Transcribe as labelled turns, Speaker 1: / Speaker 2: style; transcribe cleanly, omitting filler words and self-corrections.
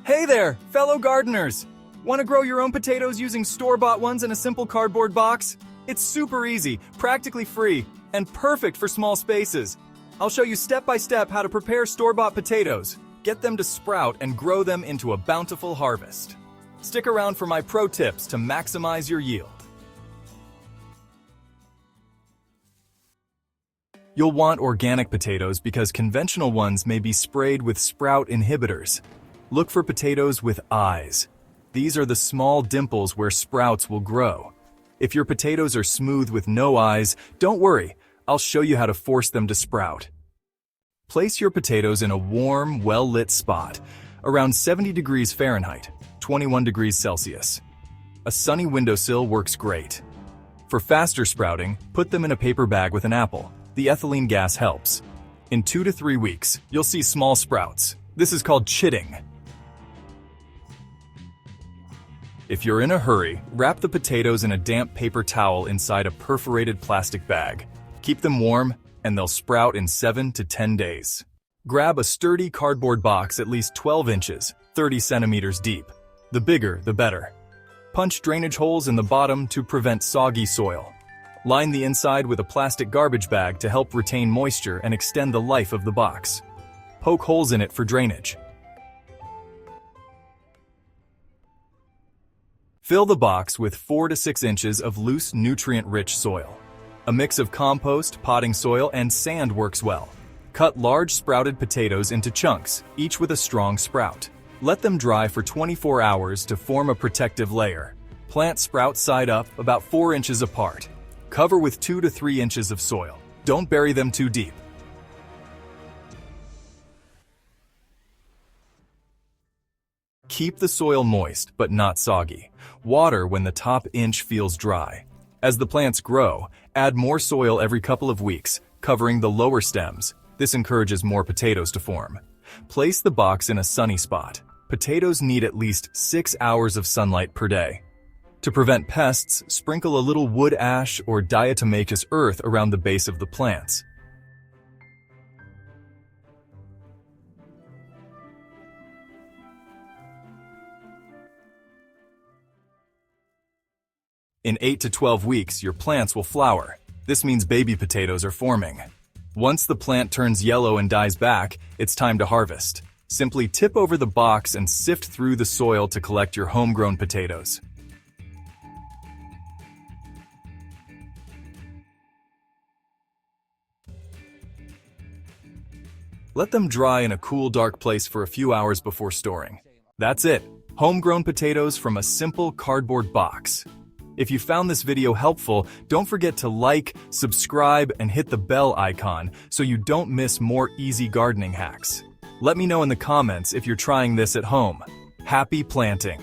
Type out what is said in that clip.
Speaker 1: Hey there, fellow gardeners! Want to grow your own potatoes using store-bought ones in a simple cardboard box? It's super easy, practically free, and perfect for small spaces. I'll show you step-by-step how to prepare store-bought potatoes, get them to sprout, and grow them into a bountiful harvest. Stick around for my pro tips to maximize your yield. You'll want organic potatoes because conventional ones may be sprayed with sprout inhibitors. Look for potatoes with eyes. These are the small dimples where sprouts will grow. If your potatoes are smooth with no eyes, don't worry, I'll show you how to force them to sprout. Place your potatoes in a warm, well-lit spot, around 70 degrees Fahrenheit, 21 degrees Celsius. A sunny windowsill works great. For faster sprouting, put them in a paper bag with an apple. The ethylene gas helps. In 2 to 3 weeks, you'll see small sprouts. This is called chitting. If you're in a hurry, wrap the potatoes in a damp paper towel inside a perforated plastic bag. Keep them warm, and they'll sprout in 7 to 10 days. Grab a sturdy cardboard box at least 12 inches, 30 centimeters deep. The bigger, the better. Punch drainage holes in the bottom to prevent soggy soil. Line the inside with a plastic garbage bag to help retain moisture and extend the life of the box. Poke holes in it for drainage. Fill the box with 4 to 6 inches of loose, nutrient-rich soil. A mix of compost, potting soil, and sand works well. Cut large sprouted potatoes into chunks, each with a strong sprout. Let them dry for 24 hours to form a protective layer. Plant sprouts side up, about 4 inches apart. Cover with 2 to 3 inches of soil. Don't bury them too deep. Keep the soil moist but not soggy. Water when the top inch feels dry. As the plants grow, add more soil every couple of weeks, covering the lower stems. This encourages more potatoes to form. Place the box in a sunny spot. Potatoes need at least 6 hours of sunlight per day. To prevent pests, sprinkle a little wood ash or diatomaceous earth around the base of the plants. In 8 to 12 weeks, your plants will flower. This means baby potatoes are forming. Once the plant turns yellow and dies back, it's time to harvest. Simply tip over the box and sift through the soil to collect your homegrown potatoes. Let them dry in a cool, dark place for a few hours before storing. That's it. Homegrown potatoes from a simple cardboard box. If you found this video helpful, don't forget to like, subscribe, and hit the bell icon so you don't miss more easy gardening hacks. Let me know in the comments if you're trying this at home. Happy planting!